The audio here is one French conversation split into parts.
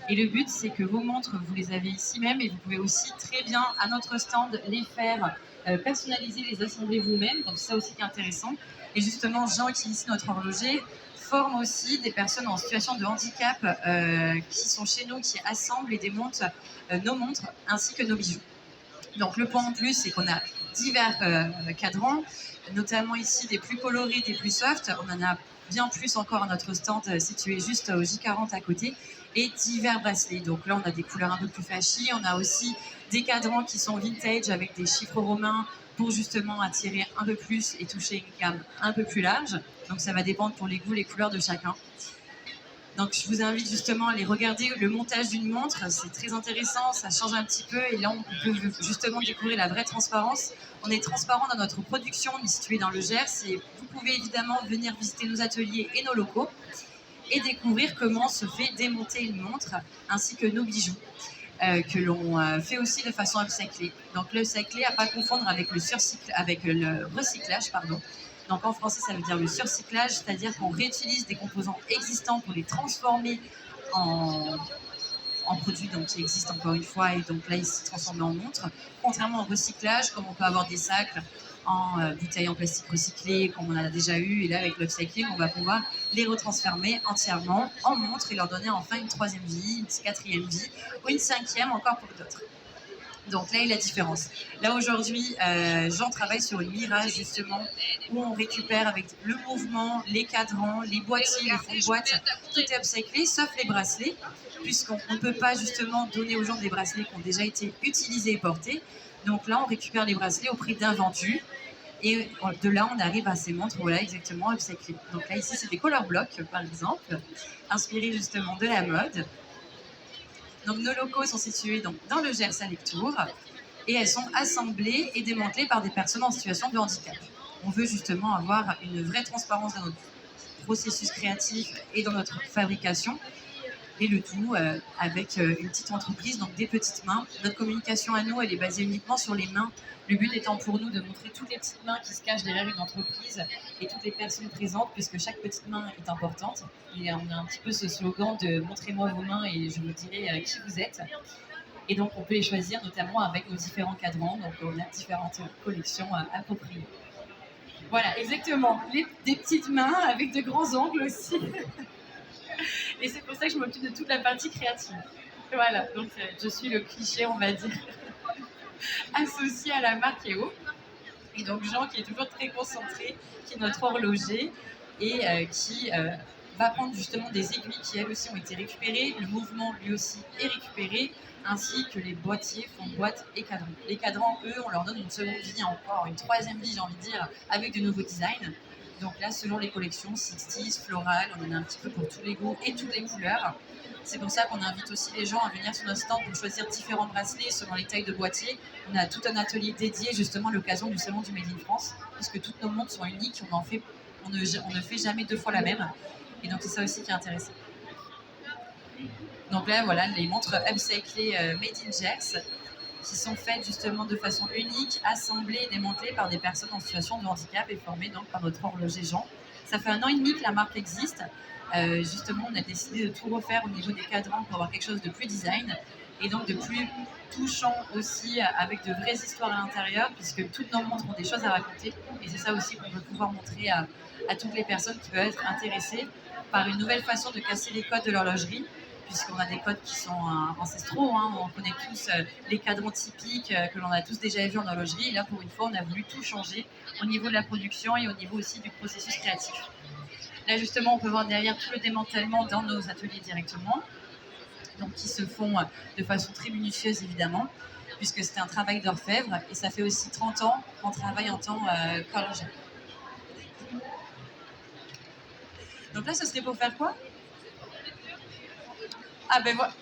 Et le but, c'est que vos montres, vous les avez ici même et vous pouvez aussi très bien, à notre stand, les faire personnaliser, les assembler vous-même. Donc, c'est ça aussi qui est intéressant. Et justement, Jean, qui est ici notre horloger, forme aussi des personnes en situation de handicap qui sont chez nous, qui assemblent et démontent nos montres ainsi que nos bijoux. Donc, le point en plus, c'est qu'on a divers cadrans, notamment ici des plus colorés, des plus soft. On en a bien plus encore à notre stand situé juste au J40 à côté, et divers bracelets. Donc là, on a des couleurs un peu plus flashy. On a aussi des cadrans qui sont vintage avec des chiffres romains pour justement attirer un peu plus et toucher une gamme un peu plus large. Donc ça va dépendre pour les goûts, les couleurs de chacun. Donc je vous invite justement à aller regarder le montage d'une montre, c'est très intéressant, ça change un petit peu et là on peut justement découvrir la vraie transparence. On est transparent dans notre production, on est situé dans le Gers et vous pouvez évidemment venir visiter nos ateliers et nos locaux et découvrir comment se fait démonter une montre ainsi que nos bijoux. Que l'on fait aussi de façon upcyclée. Donc le upcyclé à pas confondre avec le recyclage, pardon. Donc en français, ça veut dire le surcyclage, c'est-à-dire qu'on réutilise des composants existants pour les transformer en, en produits donc, qui existent encore une fois et donc là ici transformés en montres. Contrairement au recyclage, comme on peut avoir des sacs en bouteilles en plastique recyclées, comme on en a déjà eu, et là avec l'upcycling, on va pouvoir les retransformer entièrement en montres et leur donner enfin une troisième vie, une quatrième vie ou une cinquième encore pour d'autres. Donc là est la différence. Là aujourd'hui, Jean travaille sur une mirage justement où on récupère avec le mouvement, les cadrans, les boîtiers, les fonds de boîte, tout est upcyclé sauf les bracelets, puisqu'on ne peut pas justement donner aux gens des bracelets qui ont déjà été utilisés et portés. Donc là, on récupère les bracelets au prix d'invendus. Et de là, on arrive à ces montres, voilà, exactement, upcyclées. Donc là, ici, c'est des color blocks, par exemple, inspirés justement de la mode. Donc nos locaux sont situés donc, dans le Gers à Lectoure et elles sont assemblées et démantelées par des personnes en situation de handicap. On veut justement avoir une vraie transparence dans notre processus créatif et dans notre fabrication, et le tout avec une petite entreprise, donc des petites mains. Notre communication à nous, elle est basée uniquement sur les mains. Le but étant pour nous de montrer toutes les petites mains qui se cachent derrière une entreprise et toutes les personnes présentes, puisque chaque petite main est importante. Et on a un petit peu ce slogan de « montrez-moi vos mains et je vous dirai qui vous êtes ». Et donc on peut les choisir notamment avec nos différents cadrans, donc on a différentes collections appropriées. Voilà, exactement, des petites mains avec de grands ongles aussi. Et c'est pour ça que je m'occupe de toute la partie créative. Voilà, donc je suis le cliché, on va dire, associé à la marque EO. Et donc Jean, qui est toujours très concentré, qui est notre horloger, et qui va prendre justement des aiguilles qui, elles aussi, ont été récupérées. Le mouvement, lui aussi, est récupéré, ainsi que les boîtiers, fonds de boîte et cadrans. Les cadrans, eux, on leur donne une seconde vie encore, une troisième vie, j'ai envie de dire, avec de nouveaux designs. Donc là, selon les collections, 60s, floral, on en a un petit peu pour tous les goûts et toutes les couleurs. C'est pour ça qu'on invite aussi les gens à venir sur notre stand pour choisir différents bracelets selon les tailles de boîtier. On a tout un atelier dédié justement à l'occasion du salon du Made in France, puisque toutes nos montres sont uniques, on ne fait jamais deux fois la même. Et donc c'est ça aussi qui est intéressant. Donc là, voilà, les montres upcyclées Made in Gers, qui sont faites justement de façon unique, assemblées et démantelées par des personnes en situation de handicap et formées donc par notre horloger Jean. Ça fait 1 an et demi que la marque existe. Justement, on a décidé de tout refaire au niveau des cadrans pour avoir quelque chose de plus design et donc de plus touchant aussi, avec de vraies histoires à l'intérieur, puisque toutes nos montres ont des choses à raconter. Et c'est ça aussi qu'on veut pouvoir montrer à toutes les personnes qui peuvent être intéressées par une nouvelle façon de casser les codes de l'horlogerie, puisqu'on a des codes qui sont ancestraux. On connaît tous les cadrans typiques que l'on a tous déjà vus en horlogerie. Et là, pour une fois, on a voulu tout changer au niveau de la production et au niveau aussi du processus créatif. Là, justement, on peut voir derrière tout le démantèlement dans nos ateliers directement, donc qui se font de façon très minutieuse, évidemment, puisque c'était un travail d'orfèvre. Et ça fait aussi 30 ans qu'on travaille en tant qu'horloger. Donc là, ce serait pour faire quoi? Ah ben voilà.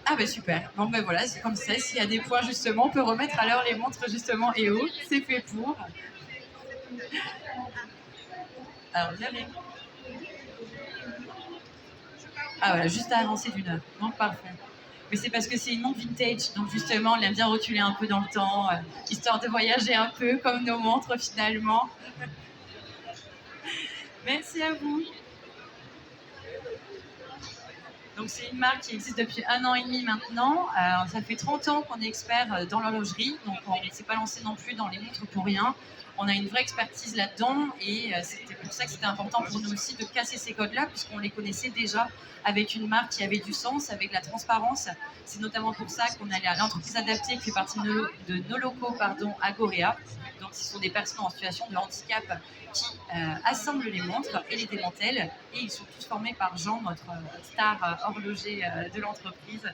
Ah ben super. Bon ben voilà, c'est comme ça. S'il y a des points justement, on peut remettre à l'heure les montres justement EO. C'est fait pour. Alors j'avais. Ah voilà, juste à avancer d'une heure. Donc parfait. Mais c'est parce que c'est une montre vintage, donc justement, on aime bien reculer un peu dans le temps, histoire de voyager un peu comme nos montres finalement. Merci à vous. Donc c'est une marque qui existe depuis 1 an et demi maintenant. Ça fait 30 ans qu'on est expert dans l'horlogerie, donc on ne s'est pas lancé non plus dans les montres pour rien. On a une vraie expertise là-dedans et c'était pour ça que c'était important pour nous aussi de casser ces codes-là puisqu'on les connaissait déjà avec une marque qui avait du sens, avec de la transparence. C'est notamment pour ça qu'on allait à l'entreprise adaptée qui fait partie de nos locaux à Goréa. Donc ce sont des personnes en situation de handicap qui assemblent les montres et les démantèlent et ils sont tous formés par Jean, notre star horloger de l'entreprise.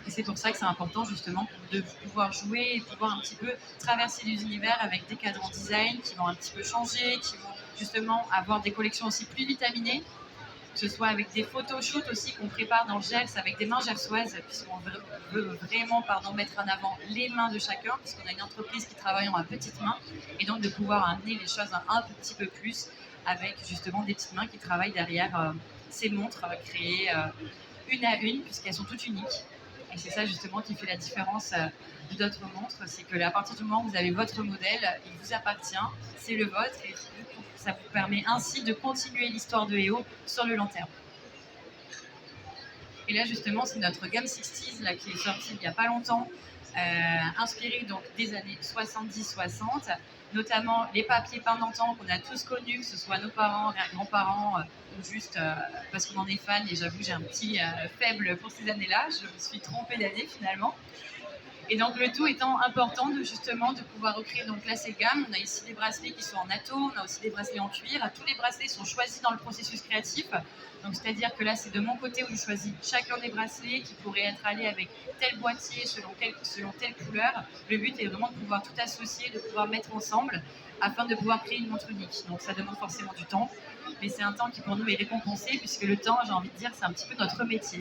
Et c'est pour ça que c'est important justement de pouvoir jouer et pouvoir un petit peu traverser les univers avec des cadrans design qui vont un petit peu changer, qui vont justement avoir des collections aussi plus vitaminées, que ce soit avec des photoshoots aussi qu'on prépare dans le GERS avec des mains gersoises, puisqu'on veut vraiment mettre en avant les mains de chacun, puisqu'on a une entreprise qui travaille en petites mains, et donc de pouvoir amener les choses un petit peu plus avec justement des petites mains qui travaillent derrière ces montres créées une à une, puisqu'elles sont toutes uniques. Et c'est ça justement qui fait la différence d'autres montres, c'est que à partir du moment où vous avez votre modèle, il vous appartient, c'est le vôtre, et ça vous permet ainsi de continuer l'histoire de EO sur le long terme. Et là justement c'est notre gamme 60s là, qui est sortie il n'y a pas longtemps, inspirée donc des années 70-60, notamment les papiers peints d'antan qu'on a tous connus, que ce soit nos parents, grands-parents, ou juste parce qu'on en est fan, et j'avoue j'ai un petit faible pour ces années-là, je me suis trompée d'année finalement. Et donc le tout étant important justement de pouvoir recréer donc là ces gammes. On a ici des bracelets qui sont en atto, on a aussi des bracelets en cuir. Tous les bracelets sont choisis dans le processus créatif. Donc c'est-à-dire que là c'est de mon côté où je choisis chacun des bracelets qui pourraient être allés avec tel boîtier selon telle couleur. Le but est vraiment de pouvoir tout associer, de pouvoir mettre ensemble afin de pouvoir créer une montre unique. Donc ça demande forcément du temps, mais c'est un temps qui pour nous est récompensé puisque le temps, j'ai envie de dire, c'est un petit peu notre métier.